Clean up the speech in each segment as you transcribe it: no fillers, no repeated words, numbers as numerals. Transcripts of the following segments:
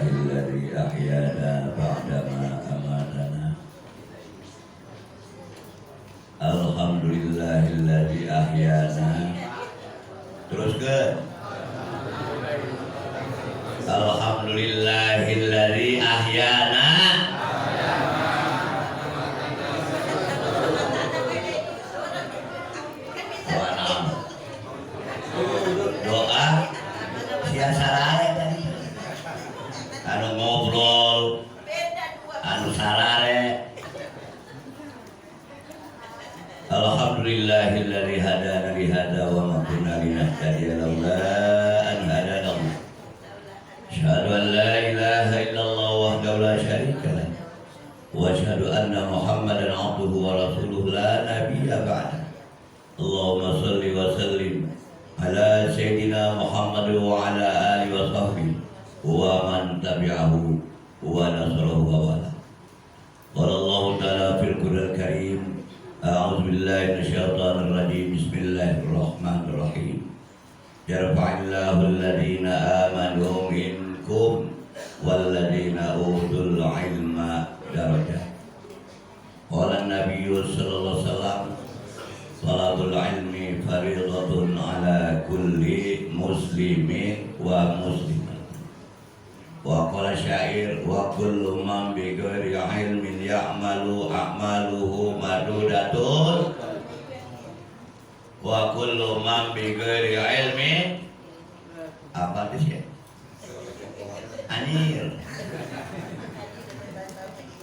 Alhamdulillahilladzi ahyana ba'dama amatana. Alhamdulillahilladzi ahyana. Teruskan. Alhamdulillahilladzi ahyana. Doa sia sarare tadi. Anu ngobrol, anu sarare. Alhamdulillahilladzi hadana li hada wa ma kunna linahtadiya laula an hadana Allah. Asyhadu an la ilaha illallah wahdahu la syarika lah. Wa asyhadu anna Muhammadan abduhu wa rasuluhu la nabiyya ba'da. Allahumma shalli wa sallim ala sayyidina Muhammad wa ala alihi wa sahbihi wa man tabi'ahu wa nasarahu wa wala. Qala Allah ta'ala fil Qur'anil Karim, a'udzu billahi minasyaitonir rajim. Bismillahirrahmanirrahim. Yarfa'illahu alladhina amanu minkum walladhina utul ilma darajat. Qala an-nabiyyu sallallahu alaihi wasallam, salatul ilmi faridatun ala kulli muslimin wa muslimat. Wa qala syair, wa kullu man bi ghairi ilmin ya'malu a'maluhu madudatun. Wa kullu man bi ghairi ilmin, apa itu sih? Anil.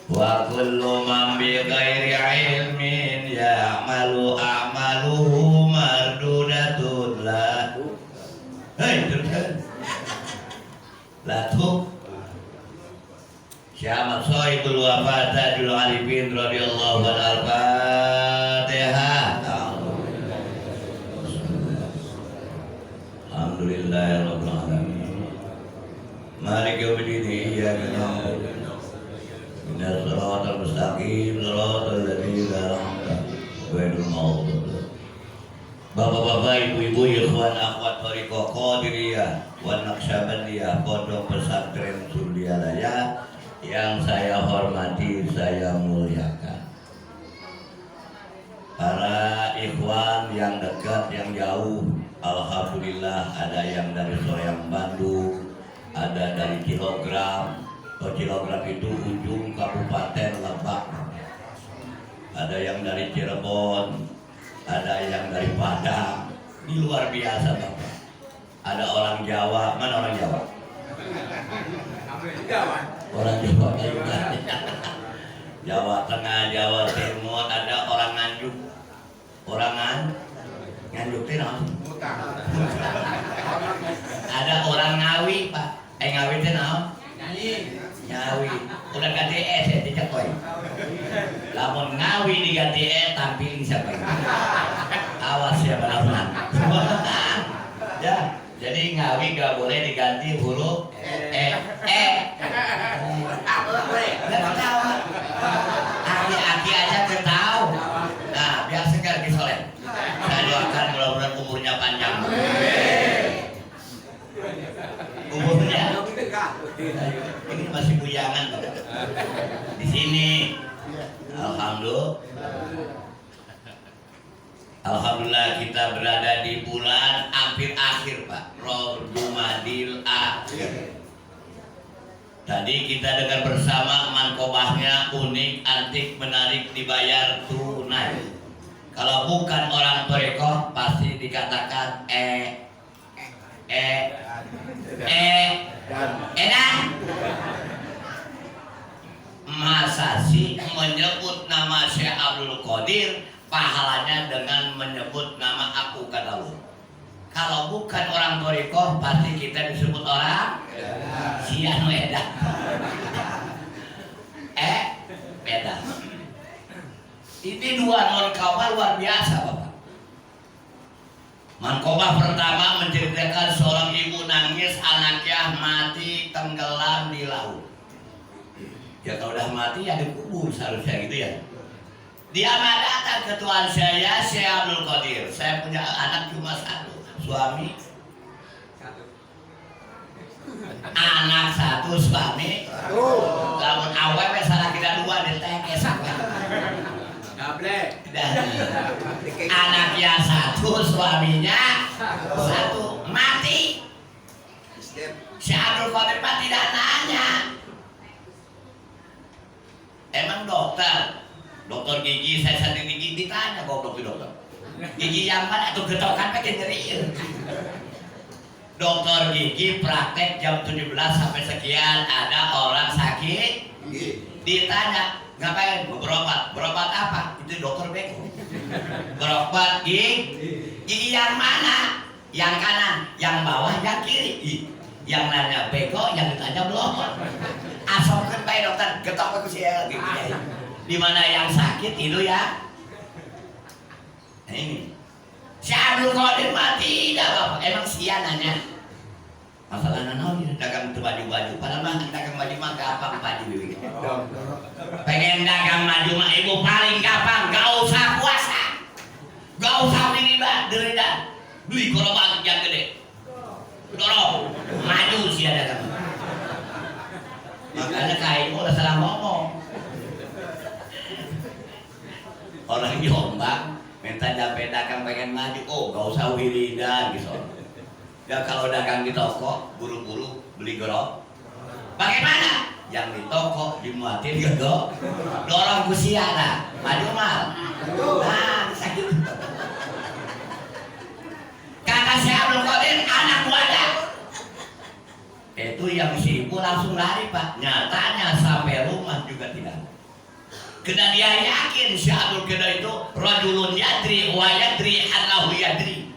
Wa kullu man bi ghairi ilmin ya'malu a'maluhu mardudatun la. Hei, terus. Latu Syama Sohibul Wafatajul Arifin radhiyallahu anhu. Al-Fatihah. Alhamdulillahirabbil alamin. Maliki yaumiddin. Iyyaka na'budu ihdinas siratal mustaqim siratal ladzina an'amta 'alaihim. Bapak-bapak, ibu-ibu, ikhwan, akhwat, thariqah Qadiriyah wa Naqsyabandiyah Pondok Pesantren Suryalaya yang saya hormati, saya muliakan. Para ikhwan yang dekat, yang jauh, alhamdulillah ada yang dari Soreang Bandung, ada dari Kilogram. Kilogram itu ujung Kabupaten Lebak. Ada yang dari Cirebon, ada yang dari Padang. Ini luar biasa Bapak. Ada orang Jawa. Mana orang Jawa? Orang Jawa juga. Jawa Tengah, Jawa Timur. Ada orang Nganjuk. Orang Nganjuk itu apa? Ada orang Ngawi Pak. Ngawi itu apa? Ngawi. Udah ganti ya dicapai. Lamun Ngawi diganti tampil siapa? Awas ya benar-benar. Ya, jadi Ngawi gak boleh diganti huruf Aki-aki aja ketahu. Nah, biar segar disoleh. Saya doakan mudah-mudahan umurnya panjang. Umurnya ini masih bujangan Bapak. Di sini Alhamdulillah kita berada di bulan hampir akhir Pak, Jumadil akhir. Tadi kita dengar bersama mankobahnya unik, antik, menarik, dibayar tunai. Kalau bukan orang thariqah pasti dikatakan masa sih menyebut nama Syekh Abdul Qadir pahalanya dengan menyebut nama aku kata lu. Kalau bukan orang thariqah pasti kita disebut orang sian edan. Edan. Ini dua mankobah luar biasa Bapak. Mankobah pertama menceritakan seorang ibu nangis anaknya mati tenggelam di laut. Ya kalau udah mati ya dikubur seharusnya gitu ya. Dia datang ke Tuhan saya, Syekh Abdul Qadir. Saya punya anak cuma satu, suami anak satu, satu suami. Lamun awewe salah kita dua ditekes. Anaknya satu, suaminya satu, mati. Si Abdul Qadir mati dan nanya, emang dokter gigi saya sakit gigi, ditanya goblok dokter, gigi yang mana tuh getokan pakai nyeri. Dokter gigi praktek jam 17 sampai sekian, ada orang sakit, ditanya ngapain? Berobat apa? Itu dokter beko. Berobat gigi yang mana? Yang kanan, yang bawah, yang kiri. Yang nanya beko, yang ditanya belum. Asomkan baik dokter, getok ke saya gitu ya. Di mana yang sakit itu ya? Nah ini. Si Abdul Qadir mati dah bapak. Emang sia nanya. Masalah naon dagang baju-baju. Padahal mah dagang baju mah gampang baju gitu. Pengen dagang baju mah ibu paling gampang, gak usah puasa. Gak usah derida. Beli gerobak yang gede. Dorong, maju sih dagang. Makanya kain udah salah ngomong. Orang Jombang minta sampai dagang pengen maju, oh gak usah wiridan gitu. Ya kalau dagang di toko, buru-buru beli gerobak. Bagaimana? Yang di toko dimuatin gedok, dorong kusiana, maju mal. Nah, sakit. Kata si Abdul Qadir, anak wadah. Itu yang si ibu langsung lari pak. Nyatanya sampai rumah juga tidak. Karena dia yakin si Abdul Qadir itu rajulun yadri wa yadri annahu yadri.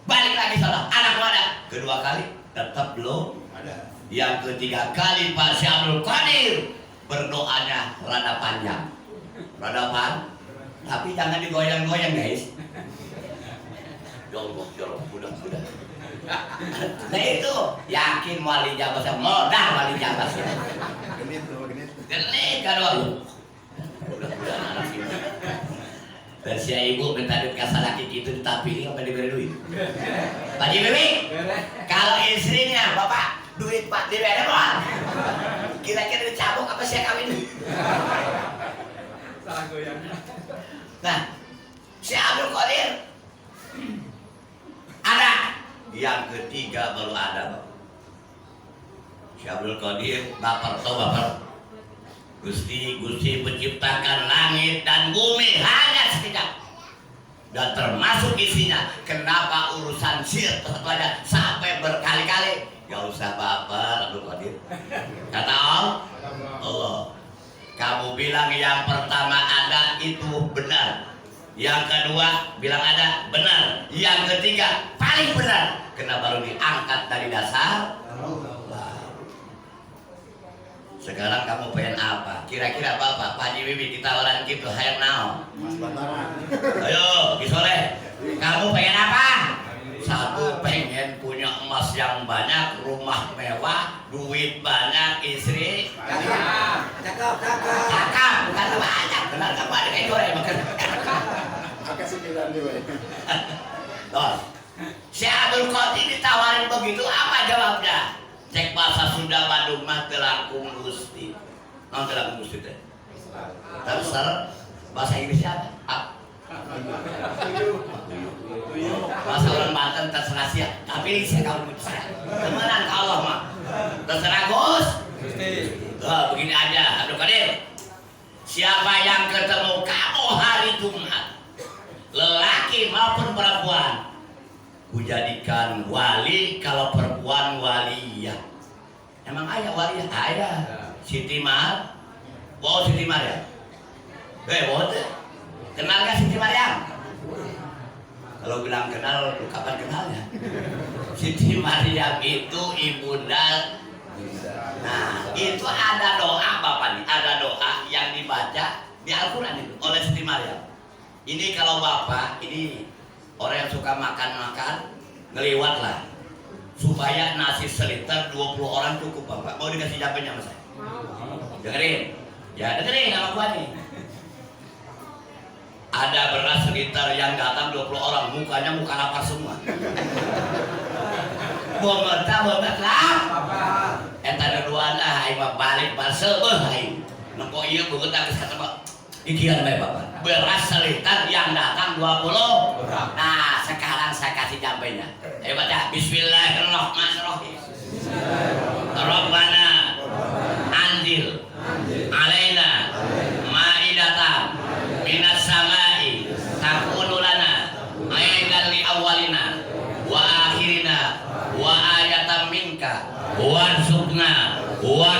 Balik lagi salah. Anak wadah. Kedua kali tetap belum ada. Yang ketiga kali Pak si Abdul Qadir berdoanya rada panjang. Tapi jangan digoyang-goyang guys. Ya Allah, mudah. Nah itu yakin wali jabas, modal wali jabas. Genit kan wali. Mudah-mudahan anak ini. Dan si ibu minta duit kasar laki gitu tapi ini apa diberi duit? Pak Bibi, kalau istrinya bapak duit pak diberi doang. Kira-kira dicabuk apa sih kawin? Salah goyang. Nah, si Abdul Qadir ada. Yang ketiga baru ada Pak. Si Abdul Qadir baper. Gusti menciptakan langit dan bumi hanya sekejap. Dan termasuk isinya. Kenapa urusan sir terhadap sampai berkali-kali? Gak usah baper Abdul Qadir. Kata Allah, kamu bilang yang pertama ada itu benar. Yang kedua bilang ada benar. Yang ketiga paling benar. Kenapa baru diangkat dari dasar? Sekarang kamu pengen apa? Kira-kira apa? Pak Haji Bibi ditawaran gitu, hayang naon? Ayo, Gisoleh. Kamu pengen apa? Satu, pengen punya emas yang banyak, rumah mewah, duit banyak, istri. Cakep. Bukan banyak. Kenal kamu ada kayak goreng makan. Makasih bilang gue. Si Abdul Qadir ditawarin begitu, apa jawabnya? Cek bahasa Sunda Bandung mah telakung Gusti. Non telakung Gusti teh. Terus bahasa Inggrisnya apa? Bahasa orang Banten terserah siap. Tapi saya kalau bisa temenan ke Allah mah. Terserah Gus. Begini aja Abdul Qadir. Siapa yang ketemu kamu hari Jumat, lelaki maupun perempuan, kujadikan wali. Kalau perempuan waliyah. Emang ayah waliyah? Ayah. Siti Mar. Wow, Siti Maryam. Wow, kenal gak Siti Maryam? Kalau bilang kenal, lu kapan kenalnya? Siti Maryam itu ibunda. Nah, itu ada doa Bapak nih. Ada doa yang dibaca di Al-Quran itu oleh Siti Maryam. Ini kalau Bapak, ini orang yang suka makan-makan, ngeliwat lah. Supaya nasi seliter 20 orang cukup Bapak. Mau dikasih japenya sama saya? Dengerin. Ya dengerin sama gua nih. Ada beras seliter yang datang 20 orang. Mukanya muka lapar semua. bemet lah. Eta duaan aing mah balik parcel aing. Nengko ieu beungeut geus katebak. Ikian bae Bapak. Beras selitan yang datang 20. Nah, sekarang saya kasih jampenya. Ayo baca Bismillahirrahmanirrahim. Rabbana anzil alaina ma'idatan minas samai takunu lana aidan li awwalina wa akhirina wa ayatan minka warzuqna wa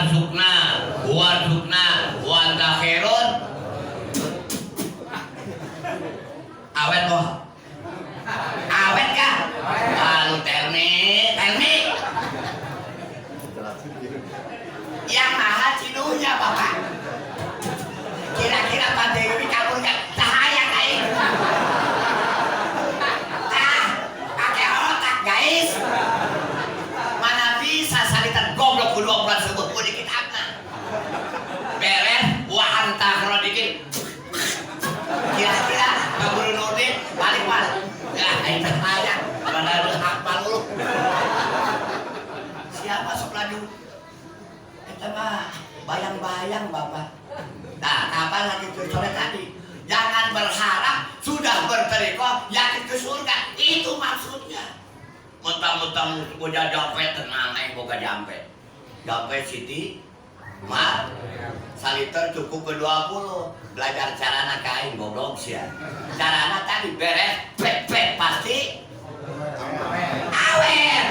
anta khairun awet loh awet kah lalu termi yang mahal cidunya Bapak kira-kira Pak Dewi kabur gak cahaya kain pakai otak guys mana bisa salitan goblok kedua bulan sebut pun dikit apa beres wahanta kalau dikit kira-kira kabur Nurdin balik ya ini cahaya mana lu hafal lu siapa sok laju itu mah bayang-bayang Bapak. Nah, kapan lagi sore tadi? Jangan berharap sudah berteriko yakin ke surga. Itu maksudnya. Mentang-mentang udah jampe tenang aing boga jampe. Jampe Siti mah saliter cukup ke 20. Belajar carana kain goblok sia. Carana tadi beres pek pasti awet.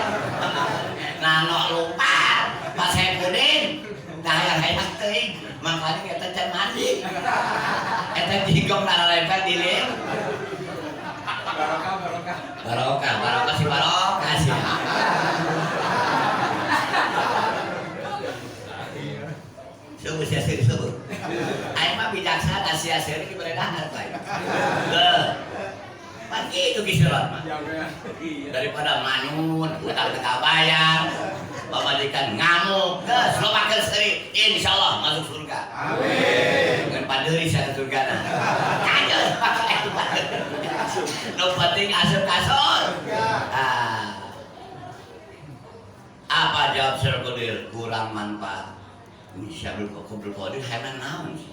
Nano lupa pas Saipudin daya enak teuing mangkali eta can mandi eta jigong nana lempel di lim barokah si barokah sih subuh sia subuh aing mah bijaksana sia seueur ki beredangan bae pagi itu kiserat mah daripada manun utang teu kabayar pamajikan ngamuk geus lo makan seri insyaallah masuk surga amin ngan padeuri sa surga na kajol no penting asup ka surga apa jawab Syarqodir kurang manfaat Syarqul Qadir heran naon sih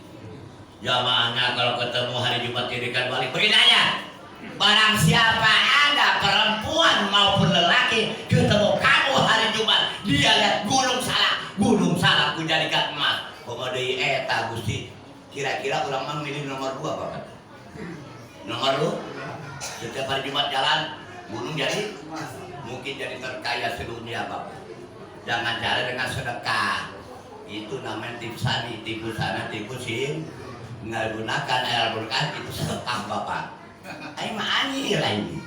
jamaahnya kalau ketemu hari Jumat jadikan balik begini aja barang siapa ada perempuan maupun lelaki ketemu kamu hari Jumat dia lihat gunung salak ku jadikan emas pokoknya eta Gusti kira-kira orang mah milih nomor 2 Bapak nomor lu setiap hari Jumat jalan gunung jadi mungkin jadi terkaya sedunia Bapak jangan cara dengan sedekah itu namanya tipu sana tipu sim nggak gunakan air berkah itu sedekah Bapak aing mah anjir ini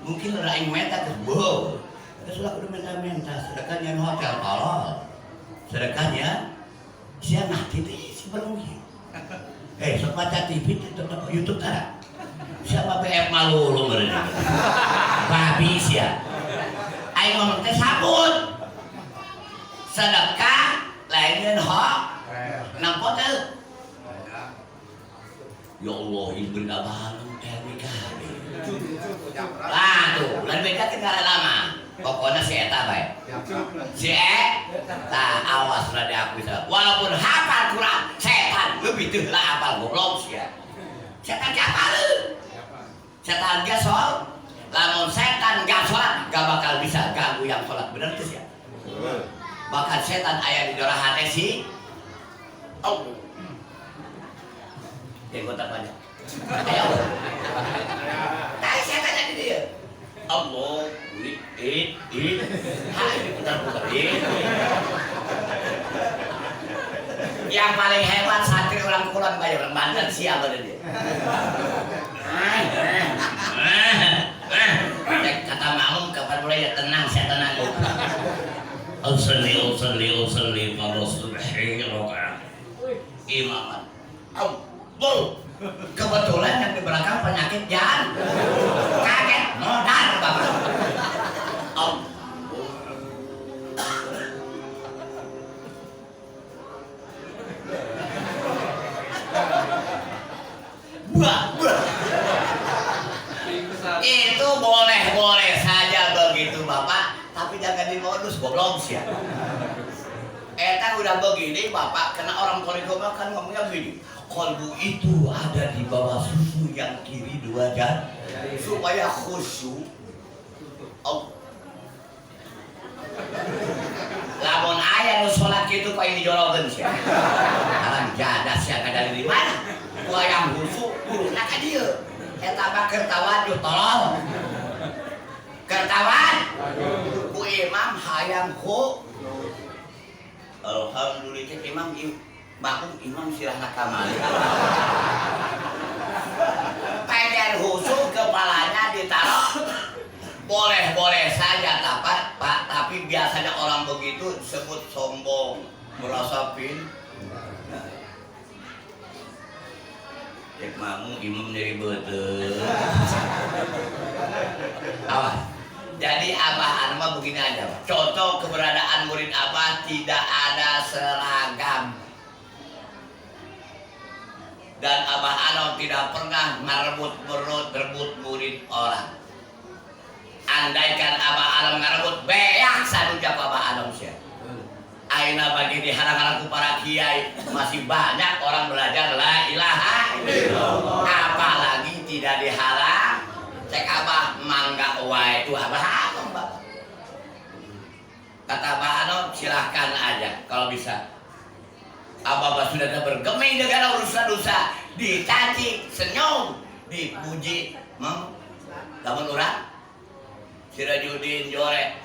mungkin orang aing meta terus boh terus lah kudu menta sedekahnya hotel tolol sedekahnya sia nah gitu si belum sok baca TV tetap YouTube tara siapa BF malu lu mereka babi sia aing ngomong teh sabun sedekah lainnya hoak nampo teh ya Allah ini benda baru lah tuh, lain beda tinggal lama. Pokoknya si Eta baik. Si tak awas lah diakui. Walaupun hafal Quran, setan lebih tuh lah hafal goblok sih ya. Setan hafal lu. Setan gak soal. Lamun setan gak sholat, gak bakal bisa ganggu yang sholat bener tuh ya. Bahkan setan ayah di dorah hati sih. Oh. Ya gue tak banyak. Ayo. Tadi saya tanya di dia. Allah, hai putar-putar yang paling hebat santri orang Kulon bayar orang Banten siapa dia? Kata makmum kapan mulai ya tenang saya tenang. Usalli pada subhi rokaat imaman. Allah. Kebetulan yang di belakang penyakit jangan kaget modal Bapak. Itu boleh saja begitu Bapak, tapi tapi jangan dimodus goblok sih ya. Eta udah begini bapak, karena orang Toriko kan ngomongnya begini, kolbu itu ada di bawah susu yang kiri 2 jam supaya khusyuk. Lamun aya nu salat kitu kok ini dijorogeun sia. Alang jadas sia kada dari mana? Ku hayang khusyuk guruna ka dieu. Eta mah keur tawadud tolong. Keur tawad. Ku imam hayang khu. Alhamdulillah imam bangun imam sirahna kamari. Pengen khusyuk kepalanya ditaruh. Boleh saja Pak, tapi biasanya orang begitu disebut sombong, merasa pin. Cek mamu imam dari betul. Awas. Jadi Abah Anma begini aja. Contoh keberadaan murid Abah tidak ada seragam. Dan Abah Anom tidak pernah merebut murid orang. Andaikan Abah Anom ngarebut beak sanuja Abah Anom sia. Aina bagi dihalang-halang ku para kiai masih banyak orang belajar la ilaha illallah. Apalagi tidak dihalang. Cek Abah mangga wae itu Abah Anom Bapak. Kata Abah Anom silahkan aja kalau bisa. Abah sudah bergeming dengan urusan dosa, dicaci, senyum, dipuji, lamun urang Sirajudin Jore.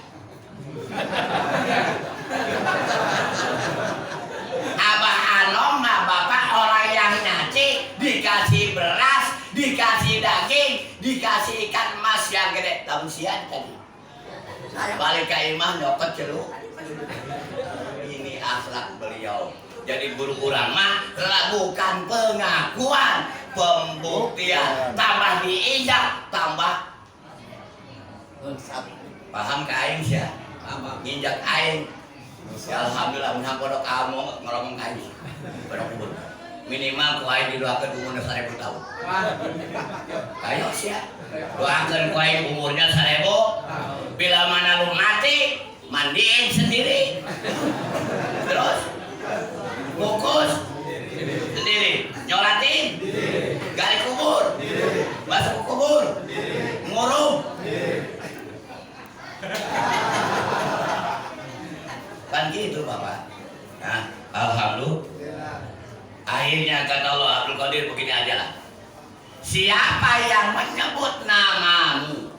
Abah Anom mah bapak orang yang nyaci, dikasih beras, dikasih daging, dikasih ikan emas yang gede. Lamun sian tadi. Balik ke imam nyopet celuk. Ini akhlak beliau. Jadi guru urang mah bukan pengakuan, pembuktian. Tambah diinjak, tambah paham ke aing sih ya, nginjak aing. Ya alhamdulillah menang kodok kamu ngomong ke aing. Bener minimal ku aing didoakeun umurna 1000 tahun. Kayo sih ya. Doakeun ku aing umurnya 1000. Bila mana lu mati, mandiin sendiri. Terus bungkus sendiri, nyolatin, gali kubur, masuk ke kubur, ngurung. Kan gitu Bapak. Nah, alhamdulillah. Akhirnya kata Allah Abdul Qadir begini aja lah. Siapa yang menyebut namamu,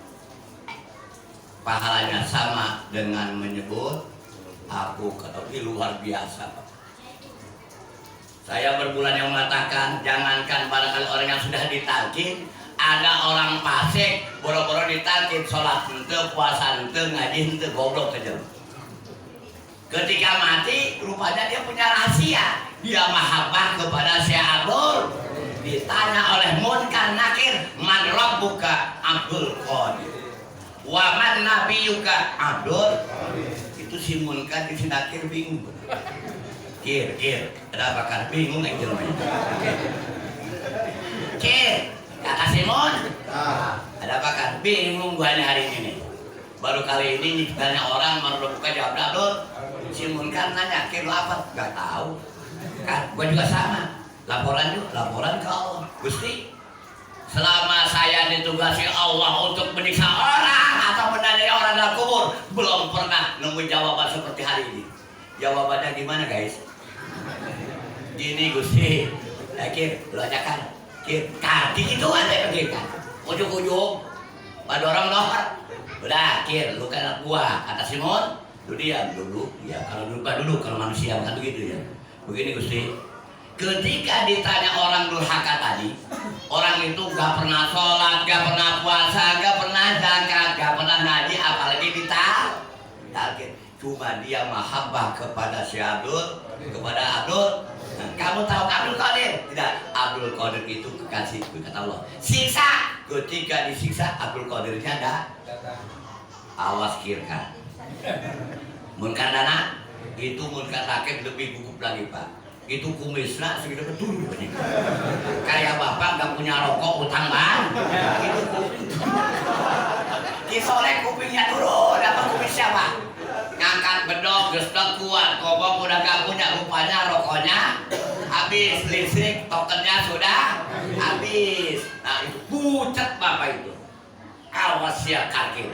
pahalanya sama dengan menyebut aku. Kata ini luar biasa Pak. Saya berbulan yang mengatakan jangankan barangkali orang yang sudah ditalkin, ada orang fasik boro-boro ditalkin sholat hente, puasa hente, ngaji hente, goblok aja. Ketika mati rupanya dia punya rahasia, dia mahabbah kepada Syekh Abdul. Ditanya oleh Munkar Nakir, man rabbuka? Abdul Qadir. Wa man nabiyuka? Abdul. Itu si Munkar di si Nakir bingung. Kir, ada apa kan bingung aja namanya. Kir, Kakak Simon, ada apa kan bingung gua hari ini nih. Baru kali ini ditanya orang baru buka jawab Abdul. Simon kan nanya, Kir lu apa? Gak tahu. Kan, gua juga sama. Laporan ke Allah. Gusti, selama saya ditugasi Allah untuk menyiksa orang atau menanyai orang dalam kubur, belum pernah nemu jawaban seperti hari ini. Jawabannya gimana guys? Gini Gusti, Kir, lu ajakan, Kir, kaki itu ada begini kan, ujung-ujung, pada orang dohar, udah Kir, lu kan anak gua, kata Simon, lu diam dulu, ya kalau dulu kalau manusia kan begitu ya. Begini Gusti, ketika ditanya orang durhaka tadi, orang itu gak pernah sholat, gak pernah puasa, gak pernah zakat, gak pernah ngaji, apalagi ditalkin. Cuma dia mahabbah kepada Syekh Abdul, kepada Abdul. Nah, kamu tahu Abdul Qadir? Tidak, Abdul Qadir itu kekasih kata Allah. Siksa, ketika disiksa Abdul Qadirnya ada. Awas kirkan. Munkar dana, itu Munkar Nakir lebih gugup lagi Pak. Itu kumisnya segitu betul banyak. Kayak bapak gak punya rokok utang bang. Itu disolek kupingnya turun, apa kumisnya Pak? geus kuat, kobong udah gak punya, rupanya rokoknya habis, listrik tokennya sudah habis. Nah itu pucat bapak itu. Awas ya kaki.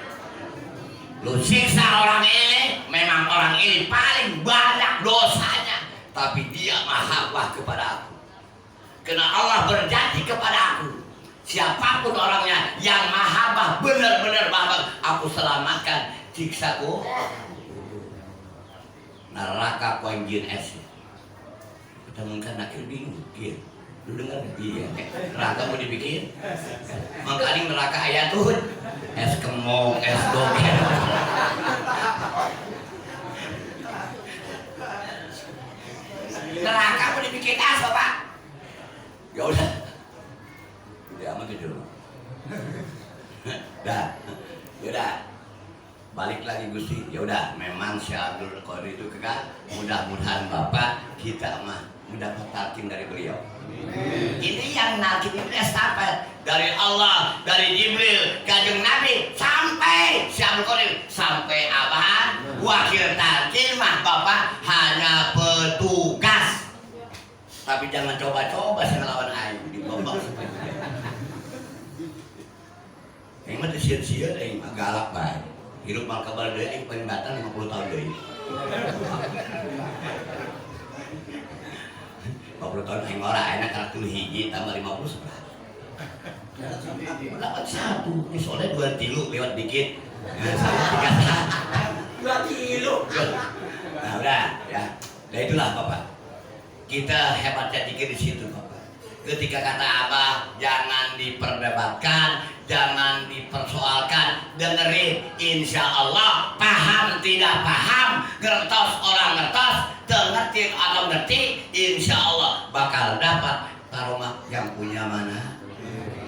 Lu siksa orang ini, memang orang ini paling banyak dosanya, tapi dia mahabbah kepada aku. Karena Allah berjanji kepada aku, siapapun orangnya yang mahabbah benar-benar mahabbah, aku selamatkan siksaku neraka koinjin es. Kita mungkin akhir bingung, gitu. Lu dengar iya, neraka mau dibikin, makanya neraka ayat tuh es kemong, es doger. Neraka mau dibikin es apa? Ya udah, udah amat itu. Dah, yaudah. Balik lagi Gusti, ya udah memang Syekh Abdul Qadir itu kekal. Mudah-mudahan Bapak kita mah mendapat talqin dari beliau. Ini yang talqin ini estafet dari Allah, dari Jibril, Kanjeng Nabi sampai Syekh Abdul Qadir sampai Abah. Wakil talqin mah Bapak hanya petugas. Tapi jangan coba-coba ngelawan aing di bawah. Yang mah sia-sia aing mah galak bae. Hidup mal kabar deui aing paling batang 50 tahun deui. 50 tahun aing ora enak karena tuluy hiji tambah 50 seberapa. 81 ini soalnya 2 tilu lewat dikit. 2 kilo. Nah udah ya. Nah itulah Bapak. Kita hebatnya dikit di situ Bapak. Ketika kata Abah jangan diperdebatkan, jangan dipersoalkan, dengerin, insya Allah paham tidak paham, ngertos orang ngertos, ngerti atau ngerti, insya Allah bakal dapat karomah yang punya mana.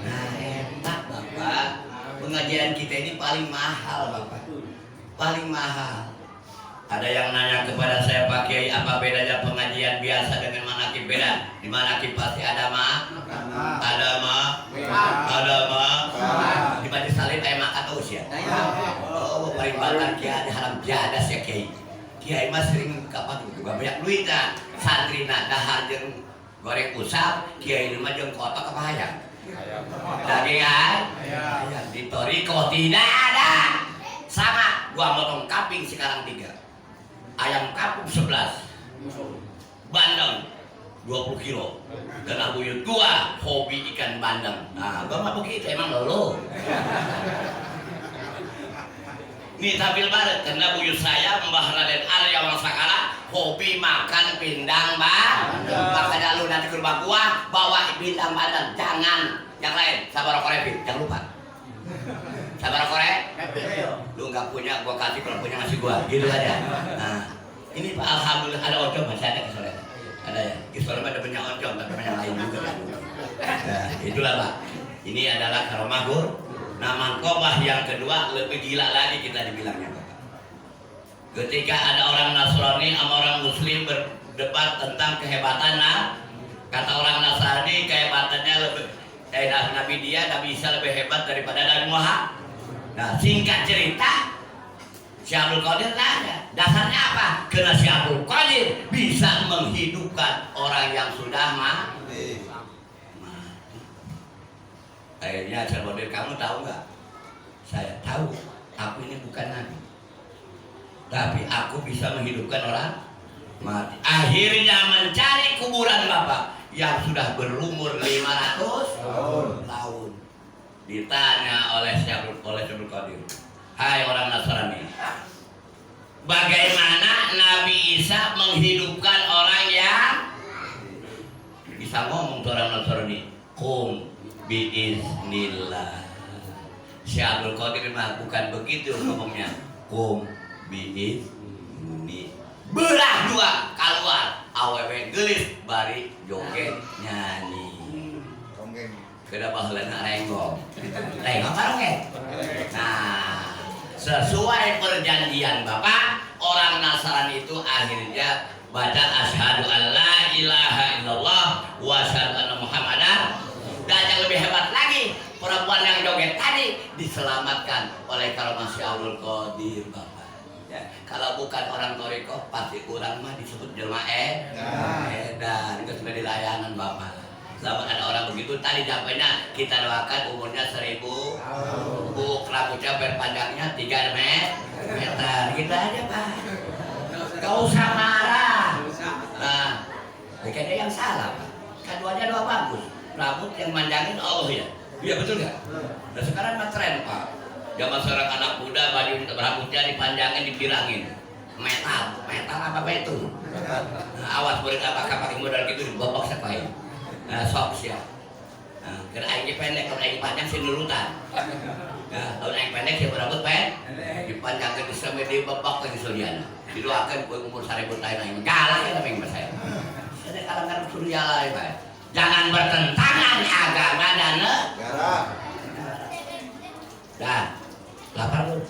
Nah enak Bapak, pengajian kita ini paling mahal Bapak, paling mahal. Ada yang nanya kepada saya, Pak Kiai, apa bedanya pengajian biasa dengan manakib beda? Di manakib pasti ada ma, di Majlis Salim kayak makan terus ya. Oh, paling banget Kiai haram jadas ya Kiai. Kiai mas sering kapan juga banyak duitnya. Santri dahar jeung goreng usap, Kiai ini mah jeung kotok kebayang. Daging ayam di Toriko tidak ada. Sama gua motong kambing sekarang 3. Ayam kampung 11, bandeng 20 kilo, dan abuyut gua hobi ikan bandeng. Nah, gua mah begitu emang lo. Nih tampil banget karena buyut saya Mbah Raden Arya Wangsakala hobi makan pindang bandeng. Makanya lu nanti ke rumah gua bawa pindang bandeng, jangan yang lain. Sabar korepin, jangan lupa. Sabar korek, lu nggak punya, gua kasih, kalau punya ngasih gua, gitu aja. Nah, ini Pak alhamdulillah ada oncom, masih ada kesolehan, ada ya. Kesolehan ada banyak oncom, tapi banyak lain juga kan. Nah, itulah Pak. Ini adalah karomah gur. Nah, mangkobah yang kedua lebih gila lagi kita dibilangnya Pak. Ketika ada orang Nasrani sama orang Muslim berdebat tentang kehebatan, nah, kata orang Nasrani kehebatannya lebih Nabi Nabi Isa lebih hebat daripada Nabi Muhammad. Nah singkat cerita, Syekh Abdul Qadir nanya, dasarnya apa? Karena Syekh Abdul Qadir bisa menghidupkan orang yang sudah mati. Akhirnya Syekh Abdul Qadir, kamu tahu nggak? Saya tahu, aku ini bukan Nabi, tapi aku bisa menghidupkan orang mati. Akhirnya mencari kuburan Bapak yang sudah berumur 500 tahun. Ditanya oleh Syekh Abdul Qadir, hai orang Nasrani, bagaimana Nabi Isa menghidupkan orang yang bisa ngomong tuh orang Nasrani? Kum biiznillah. Syekh Abdul Qadir mah bukan begitu ngomongnya, kum biizni. Belah dua keluar, awewe gelis bari joget nyanyi. Keda baheulana renggong. Renggong karongeng. Nah, sesuai perjanjian Bapak, orang Nasrani itu akhirnya baca asyhadu alla ilaha illallah wa asyhadu anna muhammadan. Dan yang lebih hebat lagi, perempuan yang joget tadi diselamatkan oleh karomah Syekh Abdul Qadir Bapak. Kalau bukan orang toriko pasti kurang mah disebut jelma edan. Itu sudah dilayanan Bapak. Sama ada orang begitu tadi sampainya kita doakan umurnya 1000 rambutnya berpanjangnya 3 meter gitu aja Pak. Gak usah marah. Nah, kayaknya yang salah Pak. Kan doa bagus. Rambut yang manjangin Allah ya. Iya betul nggak? Nah sekarang mah tren Pak. Zaman seorang anak muda baju rambutnya dipanjangin dipirangin. Metal apa itu? Nah, awas murid apakah pakai modal gitu dibobok siapain. Nah, sok ya. Nah, kira aing pendek kalau aing panjang sih nurutan. Nah, kalau aing pendek sih berambut dipanjangkan sampai dibobok ke Suryana. Didoakan umur 1000 tahun aing galak ya tapi saya. Saya kalangan Suryana ya, Pak. Jangan bertentangan agama dan negara. Dah, lapar lu.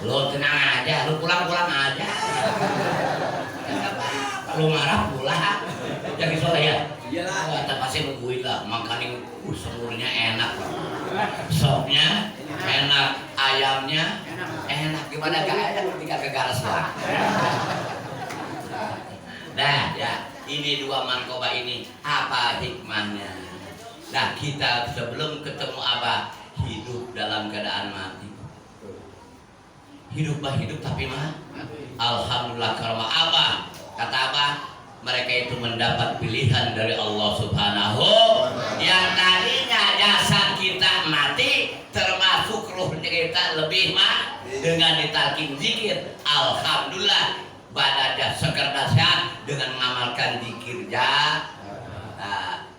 Lu tenang aja, lu pulang aja. Lu marah pulang. Jadi soleh ya? Iyalah. Kita pasti nungguin lah, makanin semurnya enak. Sopnya enak, ayamnya enak. Gimana gak enak ketika ke garas lah. Nah ya, ini 2 mankoba ini apa hikmahnya? Nah kita sebelum ketemu Abah hidup dalam keadaan mati. Hidup tapi mah alhamdulillah karena Abah kata Abah mereka itu mendapat pilihan dari Allah Subhanahu yang tadinya jasad kita mati termasuk ruh kita lebih mah dengan ditalkin zikir alhamdulillah badannya segar sehat dengan mengamalkan zikir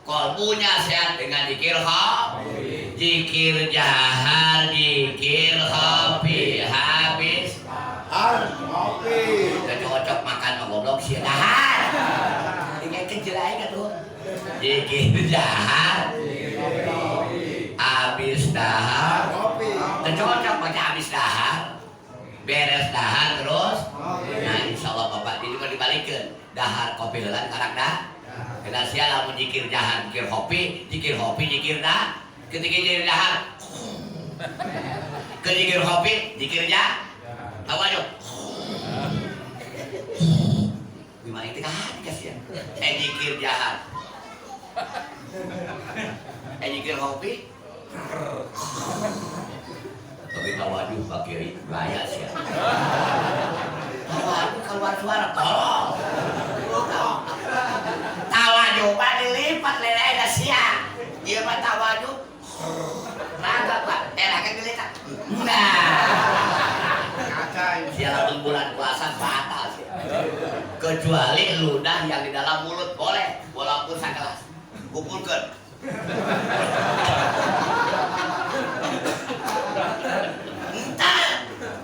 kolbunya sehat dengan zikir zikir jahar zikir hobi habis udah cocok makan goblok sih dahar ini kecil aja tuh zikir jahar habis dahar udah cocok pakai habis dahar beres dahar terus nah insya Allah Bapak ini mau dibalikin dahar kopi helan karak dah kena sial mau zikir jahar zikir hopi zikir dah ketika zikir dahar ke zikir hopi zikir jah tahu aja gimana itu kan kasihan zikir jahar zikir hopi tapi tawaduh pakai gaya sih. Tawaduh keluar suara tolong. Tawaduh pak dilipat lelai dah siang. Dia mah tawaduh. Raga pak, raga dilipat. Nah, siapa bulan puasa batal sih. Kecuali ludah yang di dalam mulut boleh, walaupun sekelas. Kumpulkan.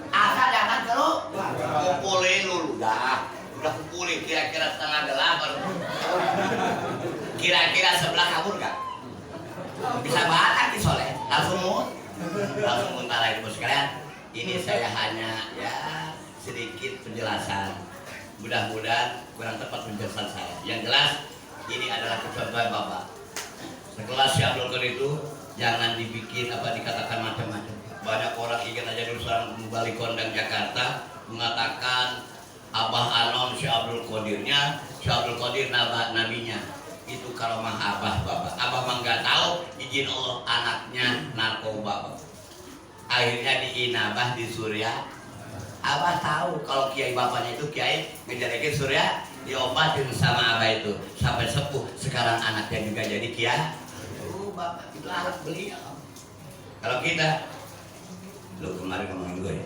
Asal jangan terus kumpulin dulu udah kumpulin kira-kira setengah 8 kira-kira sebelah kabur gak? Bisa batak di soleh langsung muntah lagi bos sekalian. Ini saya hanya ya sedikit penjelasan, mudah-mudahan kurang tepat penjelasan saya. Yang jelas ini adalah kecontohan Bapak sekelas si Abdul Qadir itu jangan dibikin dikatakan macam-macam. Banyak orang ingin aja dulu seorang Mubalik Kondang Jakarta mengatakan Abah Anom si Abdul Qadirnya, si Abdul Qadir nabinya. Itu karomah Abah Bapak. Abah mah nggak tahu izin Allah anaknya narkoba Bapak. Akhirnya diinabah di Surya. Abah tahu kalau kiai bapaknya itu kiai ngejadikan Surya diobatin sama Abah itu sampai sepuh. Sekarang anaknya juga jadi kiai. Bapak itu alat beliau. Kalau kita lu kemarin ngomongin gue ya?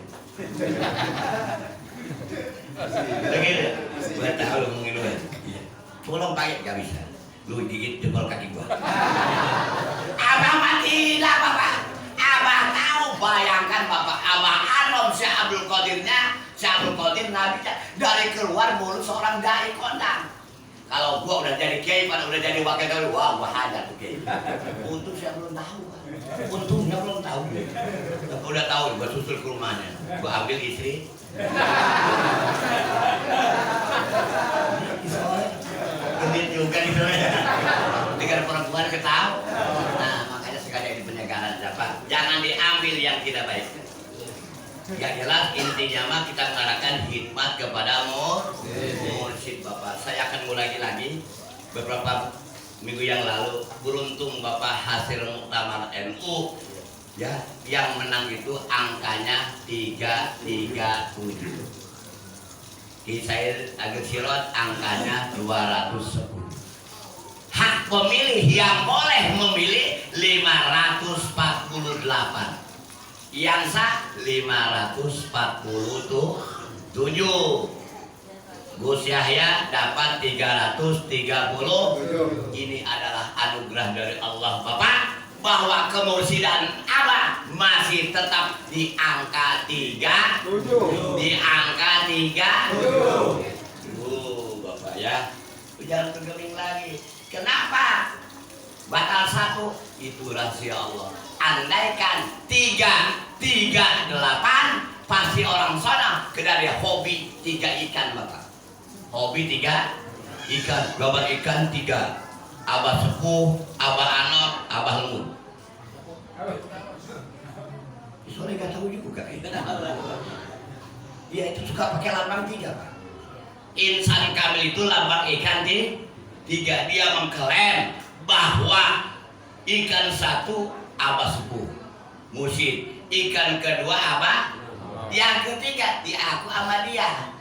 Begitu? Gue tahu lu ngomongin gue. Tolong pakai, gak bisa. Lu gigit jempol kaki gue. Abang mati lah Bapak. Abang tahu, bayangkan Bapak. Abang Anom si Abdul Qadirnya, si Abdul Qadir nabinya dari keluar mulut seorang dai kondang. Kalau gua udah jadi kiai, pada udah jadi wakil kiai, wah gua hajar tuh kiai. Untung saya belum tahu. Untungnya belum tahu. Udah tahu, gua susul ke rumahnya. Gua ambil istri. Genit juga nih soalnya. Dengan perempuan ketahu. Nah makanya sekali di penyegaran Pak. Jangan diambil yang tidak baik. Yang jelas intinya mah kita mengadakan khidmat kepada mursyid Bapak. Saya akan mulai lagi beberapa minggu yang lalu. Beruntung Bapak hasil muktamar NU ya, yang menang itu angkanya 337. Kisair Ageng Sirot angkanya 210. Hak pemilih yang boleh memilih 548. Yang sah 547. Gus Yahya dapat 330. Ini adalah anugerah dari Allah Bapak, bahwa kemursidan Abah masih tetap di angka 3. Di angka 3. Bapak ya, jangan bergeming lagi. Kenapa batal 1? Itu rahasia Allah. Andaikan 338 pasti orang sana kedari hobi 3 ikan Bapak. Hobi 3 ikan, gambar ikan 3. Abah sepuh, abah anak, abah lemut. Soalnya gak tahu juga. Dia itu suka pakai lambang 3 Pak. Insan kamil itu lambang ikan 3. Dia mengklaim bahwa ikan 1 abah sepuh mursyid, ikan kedua abah, yang ketiga di aku sama dia.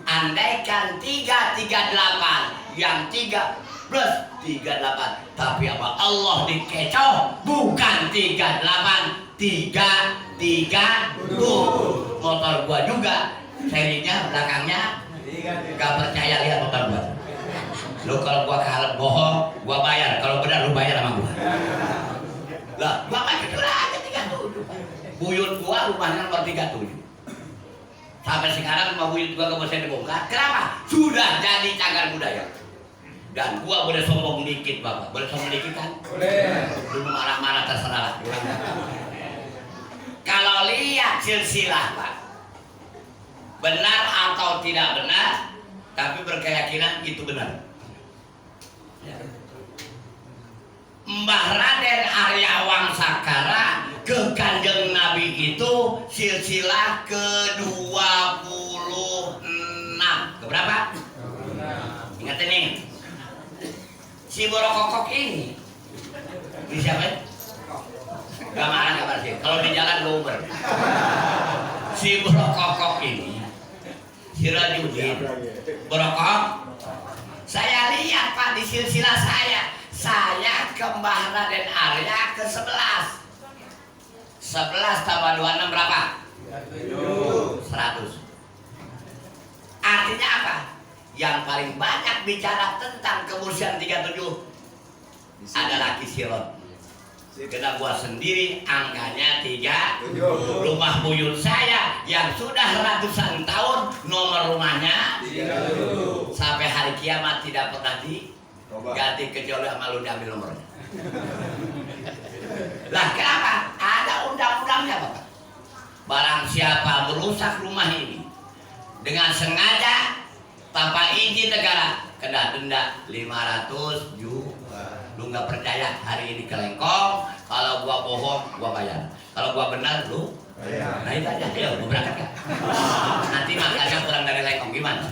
Andaikan 338, yang 3 plus 38, tapi apa Allah dikecoh, bukan 38, 330. Motor gua juga serinya belakangnya, gak percaya lihat motor gua. Lu kalau gua kalah bohong, gua bayar. Kalau benar lu bayar sama gua. Lah, gua mah jujur aja 37. Buyut gua rumahnya nomor 37. Sampai sekarang rumah buyut gua gak bisa dibongkar. Kenapa? Sudah jadi cagar budaya. Dan gua boleh sombong dikit Bapak. Boleh sombong dikit kan? Boleh. Lu marah-marah terserah. Kalau lihat silsilah Pak, benar atau tidak benar, tapi berkeyakinan itu benar. Ya. Mbah Raden Arya Wangsakara ke Kanjeng Nabi itu silsilah ke-26. Keberapa? Ingat ini. Si Borokokok ini siapa? Gak marah kabar sih. Kalau di jalan gue Uber. Si Borokokok ini, si Rajudin Borokok. Saya lihat Pak di silsilah saya ke Mbah Raden Arya ke-11. 11 tambah 26 berapa? 100. Artinya apa? Yang paling banyak bicara tentang kemursydan 37 adalah Kisirot. Karena gua sendiri angkanya 3. Rumah buyut saya yang sudah ratusan tahun, nomor rumahnya 37. Sampai hari kiamat tidak pernah diganti kecuali sama lu diambil nomornya. Lah kenapa? Ada undang-undangnya Bapak. Barang siapa merusak rumah ini dengan sengaja tanpa izin negara, kena denda 500 juta. Lu nggak percaya hari ini kelengkong, kalau gua bohong gua bayar, kalau gua benar lu bayar. Nah itu aja, ayo gua berangkat kan. Nanti makannya kurang dari lengkong gimana?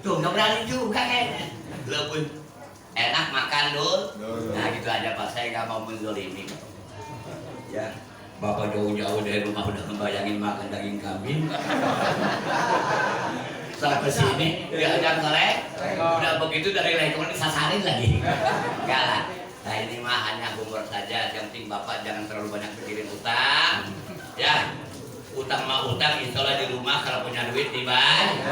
Tuh nggak berani juga kayaknya. Lebih enak makan dulu. Nah gitu aja Pak, saya nggak mau menzolimi. Ya. Bapak jauh-jauh dari rumah udah ngebayangin makan daging kambing. Setelah kesini diajak ngelek, udah begitu dari lekong disasarin lagi. Enggak lah. Nah ini mah hanya humor saja. Yang penting Bapak jangan terlalu banyak pikirin utang. Ya, utang mah utang. Insyaallah di rumah kalau punya duit dibayar.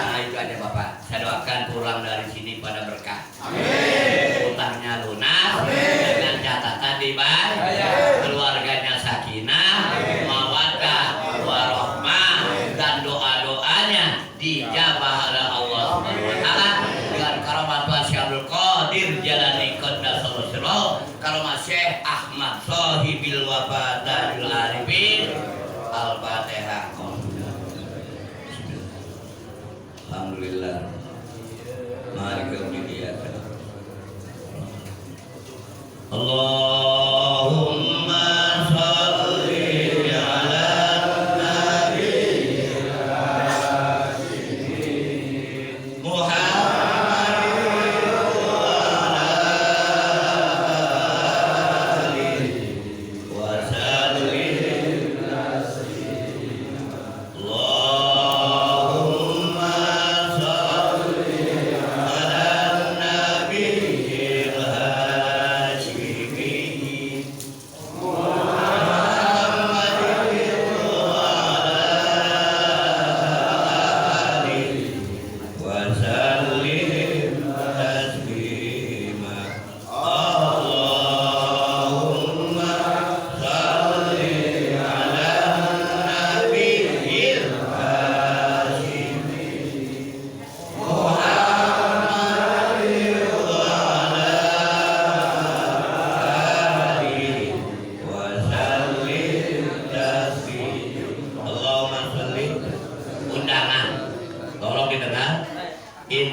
Nah itu aja Bapak. Saya doakan pulang dari sini pada berkah. Amin. Utangnya lunas. Dengan catatan dibayar. Keluarganya sakinah, mawaddah, warahmah, dan doa-doanya dijabah oleh Allah Subhanahu wa taala dengan karamah Syaikhul Qadir Jalani Qaddasallahu sirrahu, karamah Syekh Ahmad Shahibil Wafatul Arifin. Al-Fatihah. Alhamdulillah. Mari kita Allahumma shalli